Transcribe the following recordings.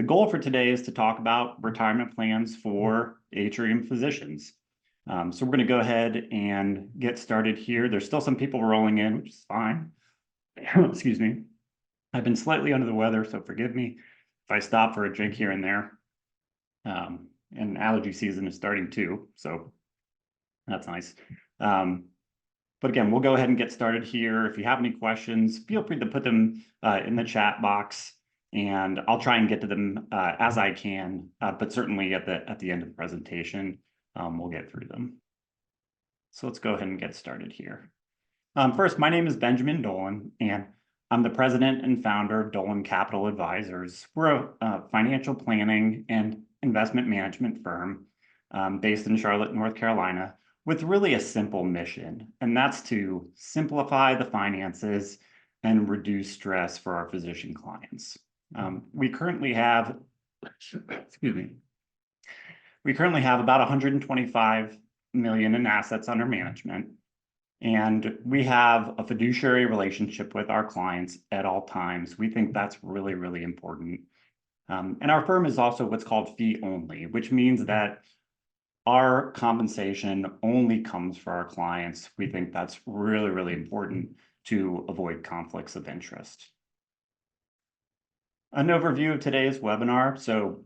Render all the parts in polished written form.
goal for today is to talk about retirement plans for Atrium physicians. So we're going to go ahead and get started here. There's still some people rolling in, which is fine. Excuse me. I've been slightly under the weather, so forgive me if I stop for a drink here and there. And allergy season is starting too, so that's nice. But again, we'll go ahead and get started here. If you have any questions, feel free to put them in the chat box, and I'll try and get to them as I can. But certainly at the end of the presentation, we'll get through them. So let's go ahead and get started here. First, my name is Benjamin Dolan, and I'm the president and founder of Dolan Capital Advisors. We're a financial planning and investment management firm based in Charlotte, North Carolina, with really a simple mission, and that's to simplify the finances and reduce stress for our physician clients. We currently have, excuse me, about 125 million in assets under management, and we have a fiduciary relationship with our clients at all times. We think that's really, really important. And our firm is also what's called fee only, which means that our compensation only comes for our clients. We think that's really, really important to avoid conflicts of interest. An overview of today's webinar. So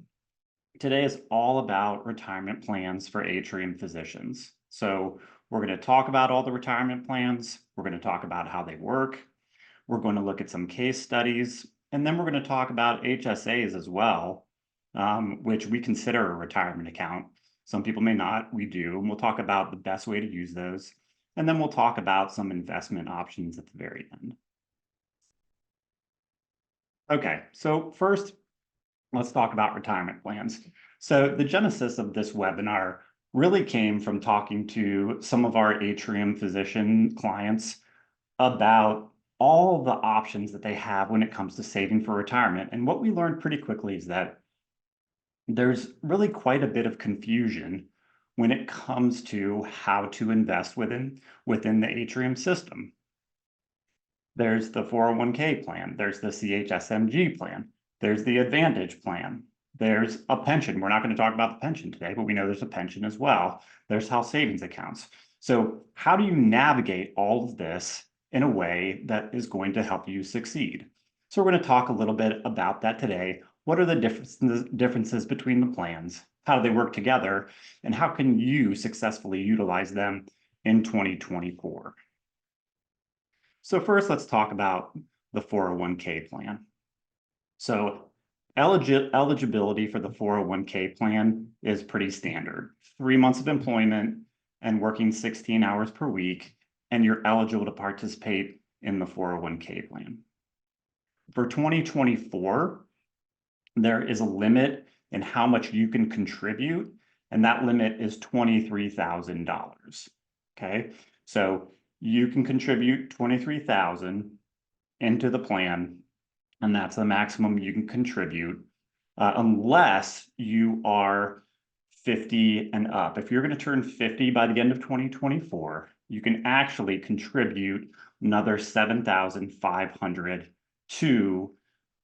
today is all about retirement plans for Atrium physicians. So we're going to talk about all the retirement plans. We're going to talk about how they work. We're going to look at some case studies, and then we're going to talk about HSAs as well, which we consider a retirement account. Some people may not, we do, and we'll talk about the best way to use those. And then we'll talk about some investment options at the very end. Okay, so first, let's talk about retirement plans. So the genesis of this webinar really came from talking to some of our Atrium physician clients about all the options that they have when it comes to saving for retirement. And what we learned pretty quickly is that there's really quite a bit of confusion when it comes to how to invest within the Atrium system. There's the 401k plan, there's the CHSMG plan, there's the Advantage plan, there's a pension. We're not going to talk about the pension today, but we know there's a pension as well. There's house savings accounts. So how do you navigate all of this in a way that is going to help you succeed? So we're going to talk a little bit about that today. What are the differences between the plans? How do they work together? And how can you successfully utilize them in 2024? So first, let's talk about the 401k plan. So eligibility for the 401k plan is pretty standard. 3 months of employment and working 16 hours per week, and you're eligible to participate in the 401k plan. For 2024, there is a limit in how much you can contribute, and that limit is $23,000. Okay, so you can contribute $23,000 into the plan, and that's the maximum you can contribute, unless you are 50 and up. If you're going to turn 50 by the end of 2024, you can actually contribute another $7,500 to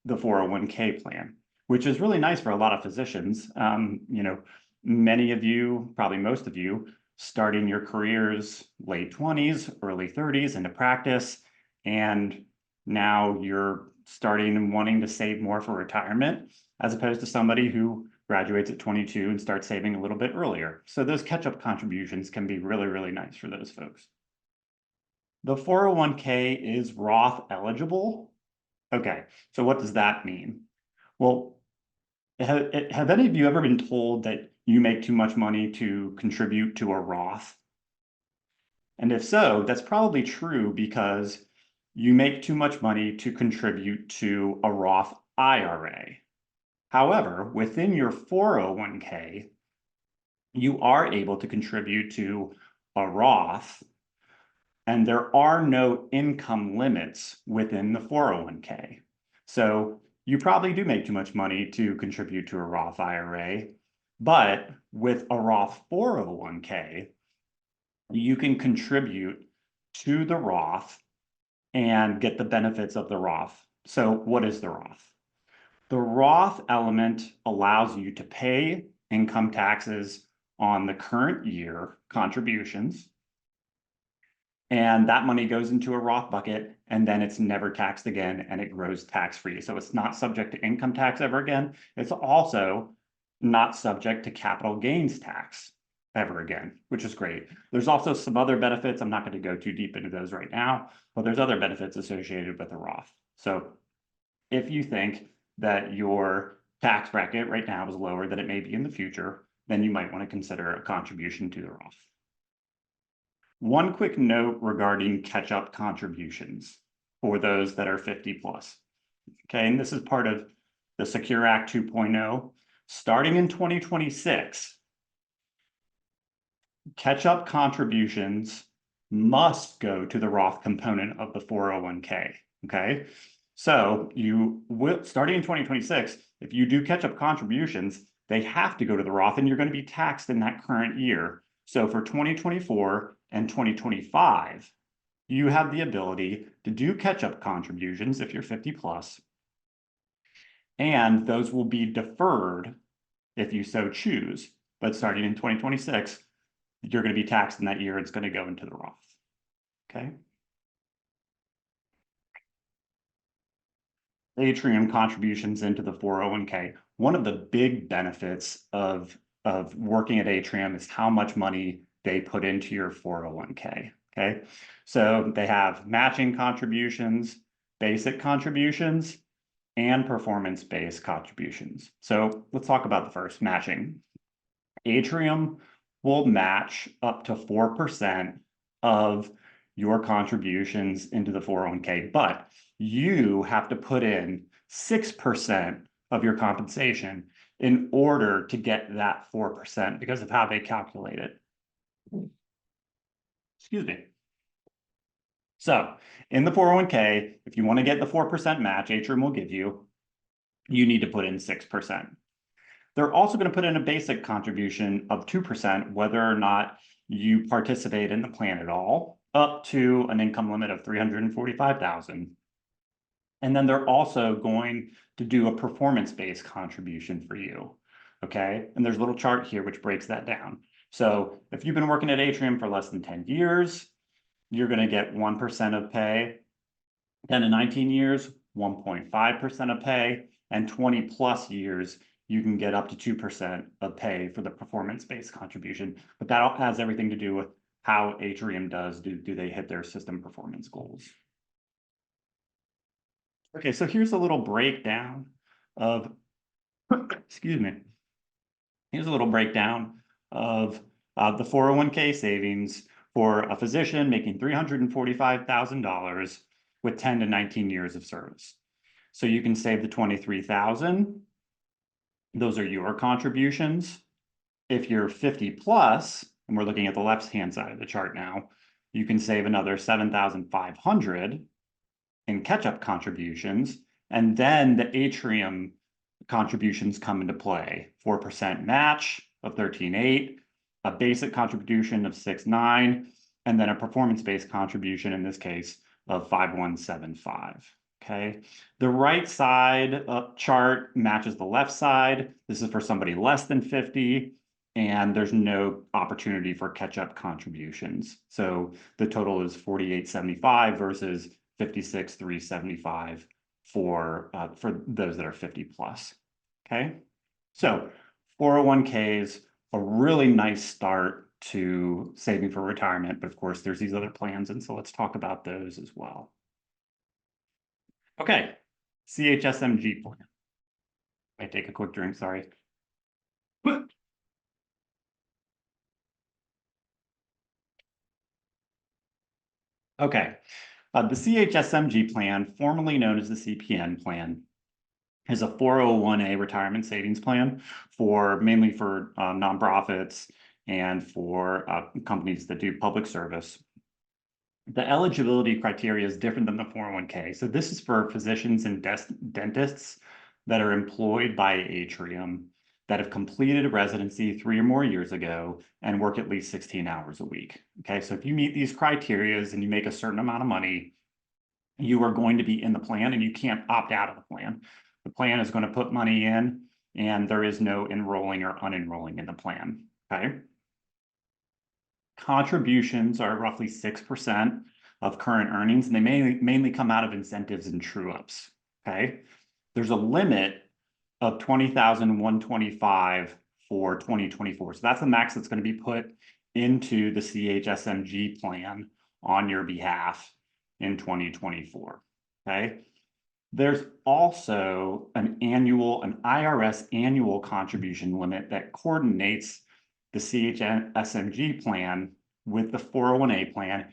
the 401k plan, which is really nice for a lot of physicians. You know, many of you, probably most of you, starting your careers late 20s, early 30s into practice, and now you're starting and wanting to save more for retirement, as opposed to somebody who graduates at 22 and starts saving a little bit earlier. So those catch-up contributions can be really, really nice for those folks. The 401k is Roth eligible. Okay, so what does that mean? Well, have any of you ever been told that you make too much money to contribute to a Roth? And if so, that's probably true because you make too much money to contribute to a Roth IRA. However, within your 401k, you are able to contribute to a Roth, and there are no income limits within the 401k. So you probably do make too much money to contribute to a Roth IRA, but with a Roth 401k, you can contribute to the Roth and get the benefits of the Roth. So what is the Roth? The Roth element allows you to pay income taxes on the current year contributions. And that money goes into a Roth bucket, and then it's never taxed again, and it grows tax-free. So it's not subject to income tax ever again. It's also not subject to capital gains tax ever again, which is great. There's also some other benefits. I'm not going to go too deep into those right now, but there's other benefits associated with the Roth. So if you think that your tax bracket right now is lower than it may be in the future, then you might want to consider a contribution to the Roth. One quick note regarding catch-up contributions for those that are 50 plus. Okay, and this is part of the Secure Act 2.0. Starting in 2026, catch-up contributions must go to the Roth component of the 401k. Okay, so you will, starting in 2026, if you do catch-up contributions, they have to go to the Roth, and you're going to be taxed in that current year. So for 2024 and 2025, you have the ability to do catch-up contributions if you're 50 plus, and those will be deferred if you so choose. But starting in 2026, you're going to be taxed in that year. It's going to go into the Roth. Okay. Atrium contributions into the 401k. One of the big benefits of working at Atrium is how much money they put into your 401k. Okay, so they have matching contributions, basic contributions, and performance-based contributions. So let's talk about the first, matching. Atrium will match up to 4% of your contributions into the 401k, but you have to put in 6% of your compensation in order to get that 4% because of how they calculate it. Excuse me. So in the 401k, if you want to get the 4% match Atrium will give you, you need to put in 6%. They're also going to put in a basic contribution of 2%, whether or not you participate in the plan at all, up to an income limit of $345,000. And then they're also going to do a performance-based contribution for you. Okay, and there's a little chart here which breaks that down. So if you've been working at Atrium for less than 10 years, you're going to get 1% of pay. 10 to 19 years, 1.5% of pay, and 20 plus years, you can get up to 2% of pay for the performance-based contribution. But that has everything to do with how Atrium does. Do they hit their system performance goals? Okay, so here's a little breakdown of, excuse me. Here's a little breakdown of the 401k savings for a physician making $345,000 with 10 to 19 years of service. So you can save the $23,000. Those are your contributions. If you're 50 plus, and we're looking at the left-hand side of the chart now, you can save another $7,500 in catch-up contributions. And then the Atrium contributions come into play. 4% match of 13.8, a basic contribution of 6.9, and then a performance-based contribution, in this case, of 5,175. Okay, the right side chart matches the left side. This is for somebody less than 50, and there's no opportunity for catch-up contributions. So the total is 4,875 versus 56,375 for those that are 50 plus. Okay, so 401ks, a really nice start to saving for retirement, but of course there's these other plans, and so let's talk about those as well. Okay, CHSMG plan. I take a quick drink, sorry. Okay, the CHSMG plan, formerly known as the CPN plan, is a 401a retirement savings plan for mainly for nonprofits and for companies that do public service. The eligibility criteria is different than the 401k. So this is for physicians and dentists that are employed by Atrium that have completed a residency 3 or more years ago and work at least 16 hours a week. Okay, so if you meet these criteria and you make a certain amount of money, you are going to be in the plan and you can't opt out of the plan. The plan is going to put money in, and there is no enrolling or unenrolling in the plan, okay? Contributions are roughly 6% of current earnings, and they mainly come out of incentives and true-ups, okay? There's a limit of 20,125 for 2024. So that's the max that's going to be put into the CHSMG plan on your behalf in 2024, okay? There's also an IRS annual contribution limit that coordinates the CHSMG plan with the 401A plan.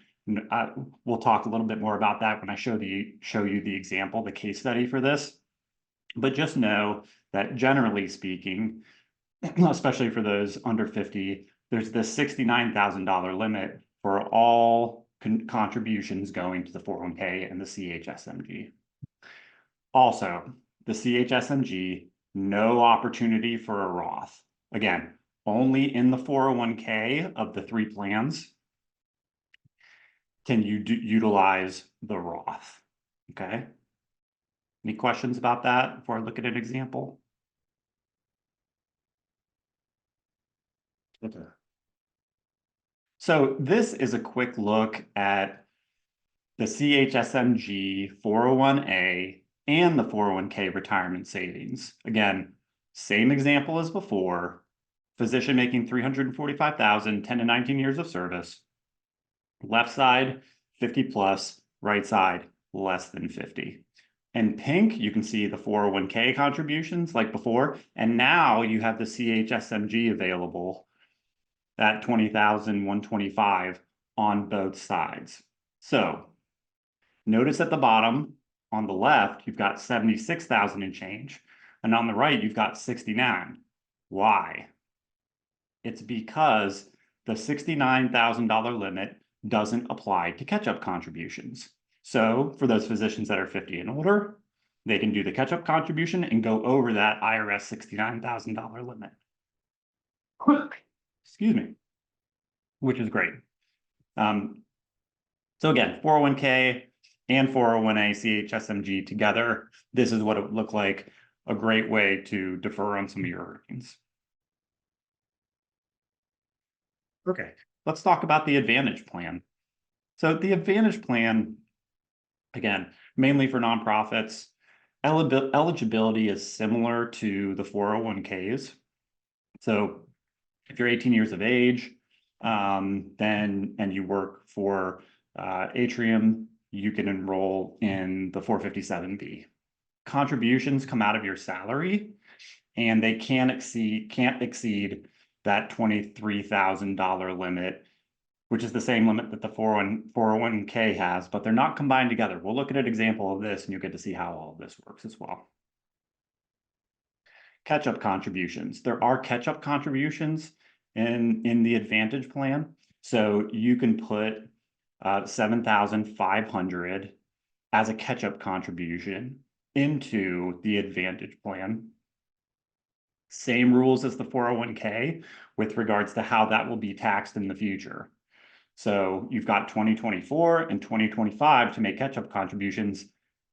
We'll talk a little bit more about that when I show you the example, the case study for this. But just know that generally speaking, especially for those under 50, there's this $69,000 limit for all contributions going to the 401k and the CHSMG. Also, the CHSMG, no opportunity for a Roth. Again, only in the 401k of the 3 plans can you utilize the Roth, okay? Any questions about that before I look at an example? Okay. So this is a quick look at the CHSMG 401A and the 401k retirement savings. Again, same example as before. Physician making $345,000, 10 to 19 years of service. Left side, 50 plus, right side, less than 50. In pink, you can see the 401k contributions like before, and now you have the CHSMG available at 20,125 on both sides. So notice at the bottom, on the left, you've got 76,000 and change, and on the right, you've got 69. Why? It's because the $69,000 limit doesn't apply to catch-up contributions. So for those physicians that are 50 and older, they can do the catch-up contribution and go over that IRS $69,000 limit. Excuse me, which is great. So again, 401k and 401a CHSMG together, this is what it would look like, a great way to defer on some of your earnings. Okay, let's talk about the Advantage Plan. So the Advantage Plan, again, mainly for nonprofits, eligibility is similar to the 401ks. So if you're 18 years of age, and you work for Atrium, you can enroll in the 457B. Contributions come out of your salary, and they can't exceed that $23,000 limit, which is the same limit that the 401k has, but they're not combined together. We'll look at an example of this, and you'll get to see how all of this works as well. Catch-up contributions. There are catch-up contributions in the Advantage Plan. So you can put 7,500 as a catch-up contribution into the Advantage Plan. Same rules as the 401k with regards to how that will be taxed in the future. So you've got 2024 and 2025 to make catch-up contributions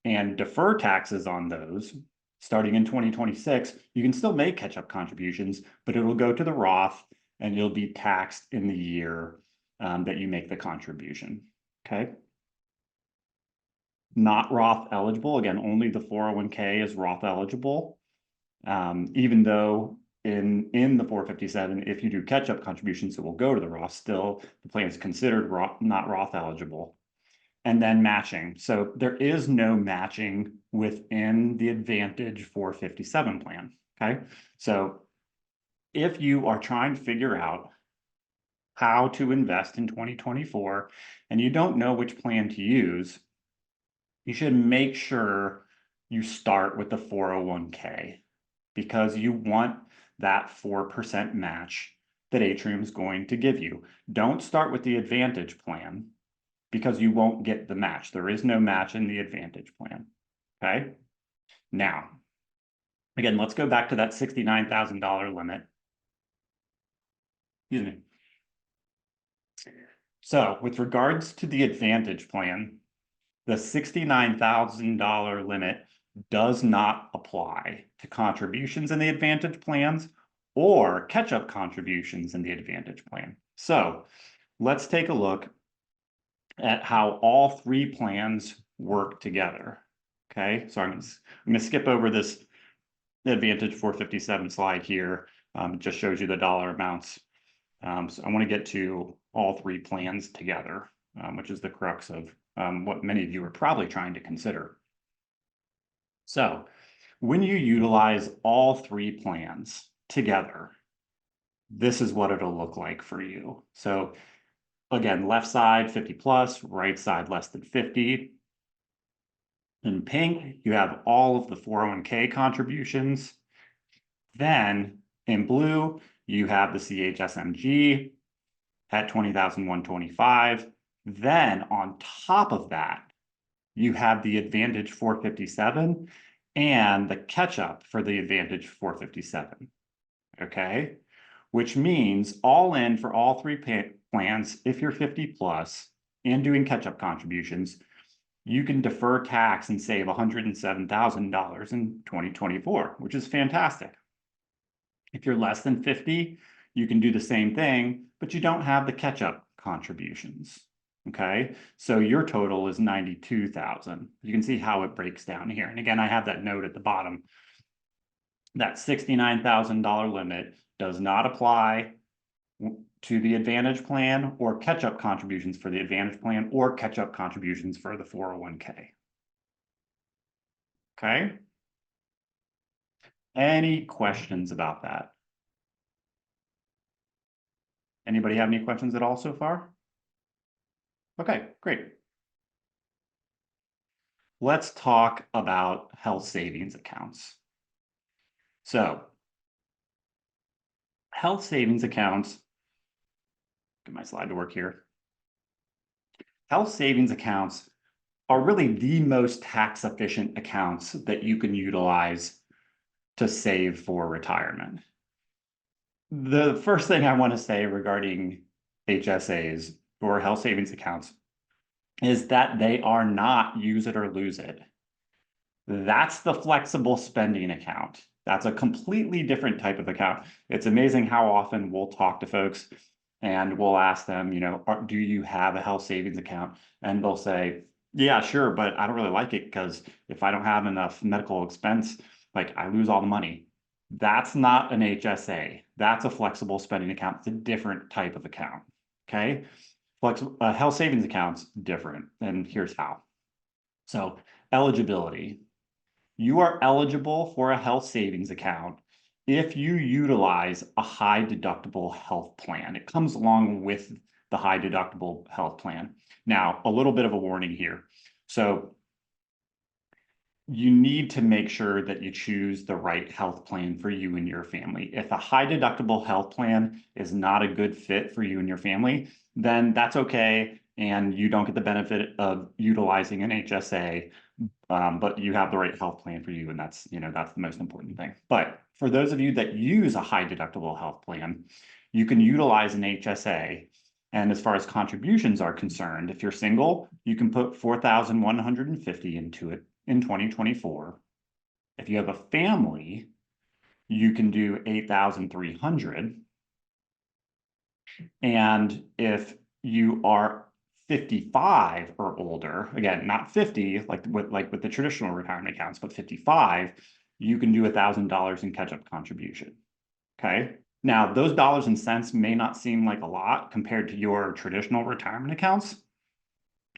and defer taxes on those. Starting in 2026, you can still make catch-up contributions, but it will go to the Roth and you'll be taxed in the year that you make the contribution, okay? Not Roth eligible. Again, only the 401k is Roth eligible. Even though in the 457, if you do catch-up contributions, it will go to the Roth. Still, the plan is considered not Roth eligible. And then matching. So there is no matching within the Advantage 457 plan, okay? So if you are trying to figure out how to invest in 2024 and you don't know which plan to use, you should make sure you start with the 401k because you want that 4% match that Atrium is going to give you. Don't start with the Advantage plan because you won't get the match. There is no match in the Advantage plan, okay? Now, again, let's go back to that $69,000 limit. Excuse me. So with regards to the Advantage plan, the $69,000 limit does not apply to contributions in the Advantage plans or catch-up contributions in the Advantage plan. So let's take a look at how all three plans work together. Okay, so I'm going to skip over this Advantage 457 slide here. It just shows you the dollar amounts. So I want to get to all three plans together, which is the crux of what many of you are probably trying to consider. So when you utilize all three plans together, this is what it'll look like for you. So again, left side 50 plus, right side less than 50. In pink, you have all of the 401k contributions. Then in blue, you have the CHSMG at 20,125. Then on top of that, you have the Advantage 457 and the catch-up for the Advantage 457. Okay, which means all in for all three plans, if you're 50 plus and doing catch-up contributions, you can defer tax and save $107,000 in 2024, which is fantastic. If you're less than 50, you can do the same thing, but you don't have the catch-up contributions. Okay, so your total is 92,000. You can see how it breaks down here. And again, I have that note at the bottom. That $69,000 limit does not apply to the Advantage plan or catch-up contributions for the Advantage plan or catch-up contributions for the 401k. Okay. Any questions about that? Anybody have any questions at all so far? Okay, great. Let's talk about health savings accounts. So, health savings accounts, get my slide to work here. Health savings accounts are really the most tax efficient accounts that you can utilize to save for retirement. The first thing I want to say regarding HSAs or health savings accounts is that they are not use it or lose it. That's the flexible spending account. That's a completely different type of account. It's amazing how often we'll talk to folks and we'll ask them, you know, do you have a health savings account? And they'll say, yeah, sure, but I don't really like it because if I don't have enough medical expense, like I lose all the money. That's not an HSA. That's a flexible spending account. It's a different type of account. Okay. Health savings accounts different, and here's how. So eligibility. You are eligible for a health savings account if you utilize a high deductible health plan. It comes along with the high deductible health plan. Now, a little bit of a warning here. So you need to make sure that you choose the right health plan for you and your family. If a high deductible health plan is not a good fit for you and your family, then that's okay. And you don't get the benefit of utilizing an HSA, but you have the right health plan for you. And that's, you know, that's the most important thing. But for those of you that use a high deductible health plan, you can utilize an HSA. And as far as contributions are concerned, if you're single, you can put $4,150 into it in 2024. If you have a family, you can do $8,300. And if you are 55 or older, again, not 50 like with the traditional retirement accounts, but 55, you can do $1,000 in catch-up contribution. Okay. Now, those dollars and cents may not seem like a lot compared to your traditional retirement accounts,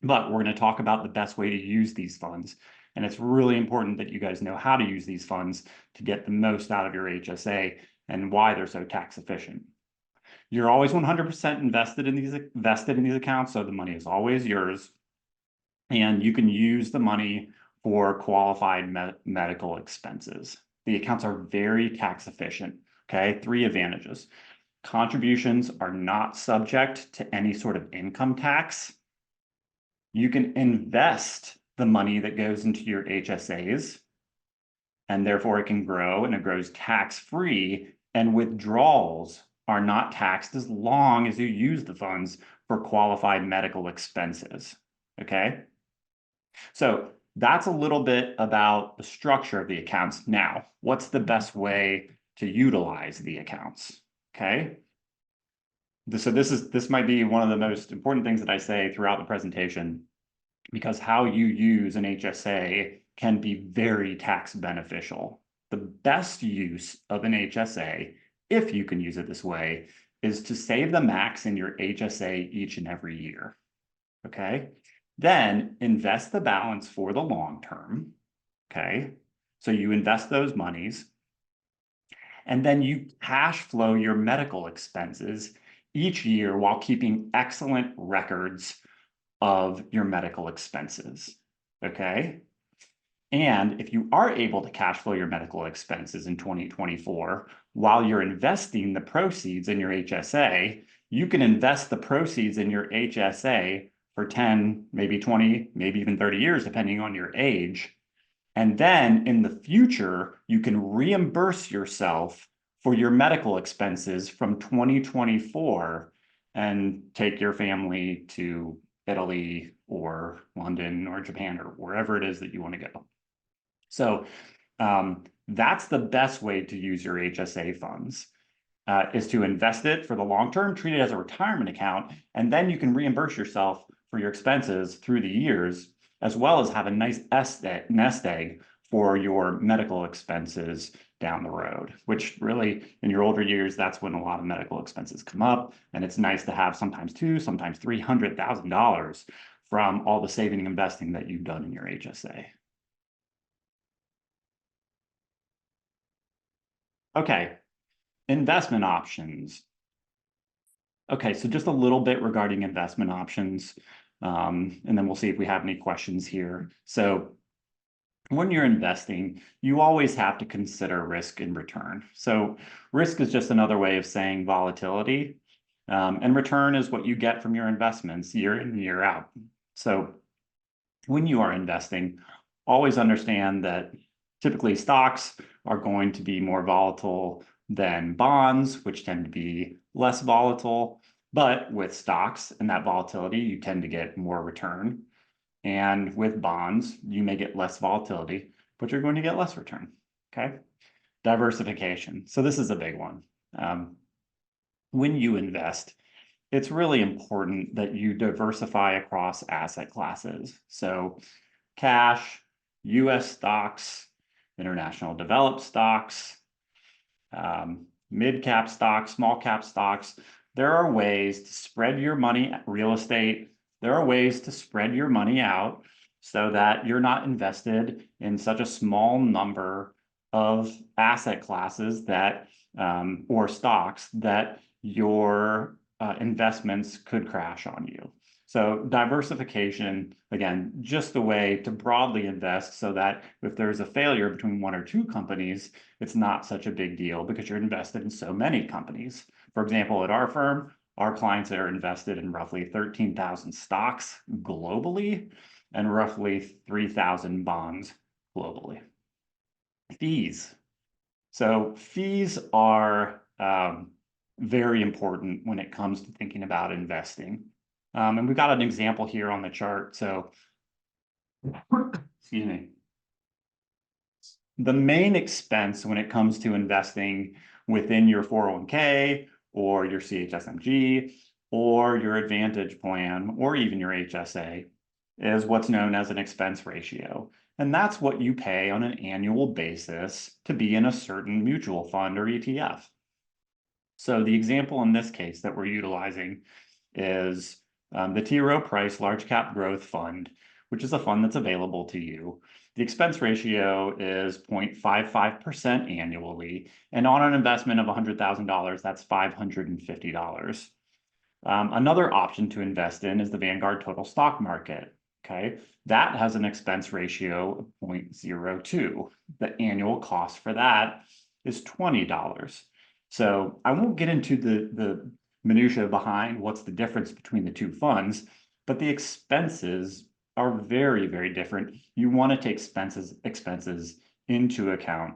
but we're going to talk about the best way to use these funds. And it's really important that you guys know how to use these funds to get the most out of your HSA and why they're so tax efficient. You're always 100% invested in these accounts, so the money is always yours. And you can use the money for qualified medical expenses. The accounts are very tax efficient. Okay, 3 advantages. Contributions are not subject to any sort of income tax. You can invest the money that goes into your HSAs, and therefore it can grow, and it grows tax-free, and withdrawals are not taxed as long as you use the funds for qualified medical expenses. Okay, so that's a little bit about the structure of the accounts. Now, what's the best way to utilize the accounts? Okay. So this might be one of the most important things that I say throughout the presentation, because how you use an HSA can be very tax beneficial. The best use of an HSA, if you can use it this way, is to save the max in your HSA each and every year. Okay. Then invest the balance for the long term. Okay. So you invest those monies, and then you cash flow your medical expenses each year while keeping excellent records of your medical expenses. Okay. And if you are able to cash flow your medical expenses in 2024, while you're investing the proceeds in your HSA, you can invest the proceeds in your HSA for 10, maybe 20, maybe even 30 years, depending on your age. And then in the future, you can reimburse yourself for your medical expenses from 2024 and take your family to Italy or London or Japan or wherever it is that you want to go. So that's the best way to use your HSA funds, is to invest it for the long term, treat it as a retirement account, and then you can reimburse yourself for your expenses through the years, as well as have a nice nest egg for your medical expenses down the road, which really in your older years, that's when a lot of medical expenses come up. And it's nice to have sometimes $200,000, sometimes $300,000 from all the saving and investing that you've done in your HSA. Okay, investment options. Okay, so just a little bit regarding investment options, and then we'll see if we have any questions here. So when you're investing, you always have to consider risk and return. So risk is just another way of saying volatility, and return is what you get from your investments year in and year out. So when you are investing, always understand that typically stocks are going to be more volatile than bonds, which tend to be less volatile. But with stocks and that volatility, you tend to get more return. And with bonds, you may get less volatility, but you're going to get less return. Okay. Diversification. So this is a big one. When you invest, it's really important that you diversify across asset classes. So cash, US stocks, international developed stocks, mid-cap stocks, small-cap stocks. There are ways to spread your money, real estate. There are ways to spread your money out so that you're not invested in such a small number of asset classes that, or stocks that your investments could crash on you. So diversification, again, just a way to broadly invest so that if there's a failure between one or two companies, it's not such a big deal because you're invested in so many companies. For example, at our firm, our clients are invested in roughly 13,000 stocks globally and roughly 3,000 bonds globally. Fees. So fees are very important when it comes to thinking about investing. And we've got an example here on the chart. So, excuse me. The main expense when it comes to investing within your 401k or your CHSMG or your Advantage plan or even your HSA is what's known as an expense ratio. And that's what you pay on an annual basis to be in a certain mutual fund or ETF. So the example in this case that we're utilizing is the T. Rowe Price Large Cap Growth Fund, which is a fund that's available to you. The expense ratio is 0.55% annually, and on an investment of $100,000, that's $550. Another option to invest in is the Vanguard Total Stock Market. Okay, that has an expense ratio of 0.02. The annual cost for that is $20. So I won't get into the minutia behind what's the difference between the two funds, but the expenses are very, very different. You want to take expenses into account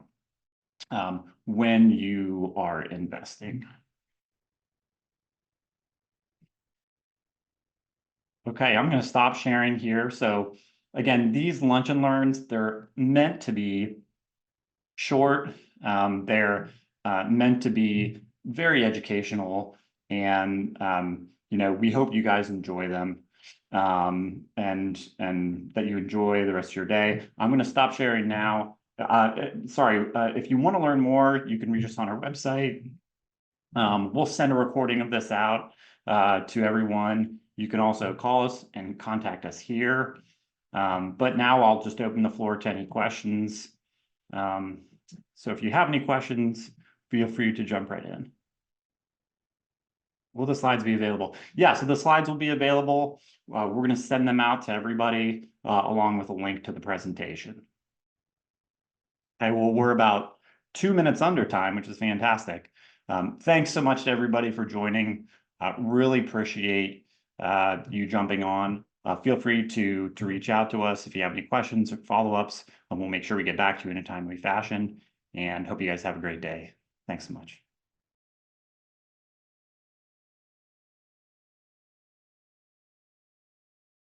when you are investing. Okay, I'm going to stop sharing here. So again, these lunch and learns, they're meant to be short. They're meant to be very educational, and we hope you guys enjoy them, and that you enjoy the rest of your day. I'm going to stop sharing now. Sorry, if you want to learn more, you can reach us on our website. We'll send a recording of this out to everyone. You can also call us and contact us here. But now I'll just open the floor to any questions. So if you have any questions, feel free to jump right in. Will the slides be available? Yeah, so the slides will be available. We're going to send them out to everybody along with a link to the presentation. Okay, well, we're about 2 minutes under time, which is fantastic. Thanks so much to everybody for joining. Really appreciate you jumping on. Feel free to reach out to us if you have any questions or follow-ups, and we'll make sure we get back to you in a timely fashion. And hope you guys have a great day. Thanks so much.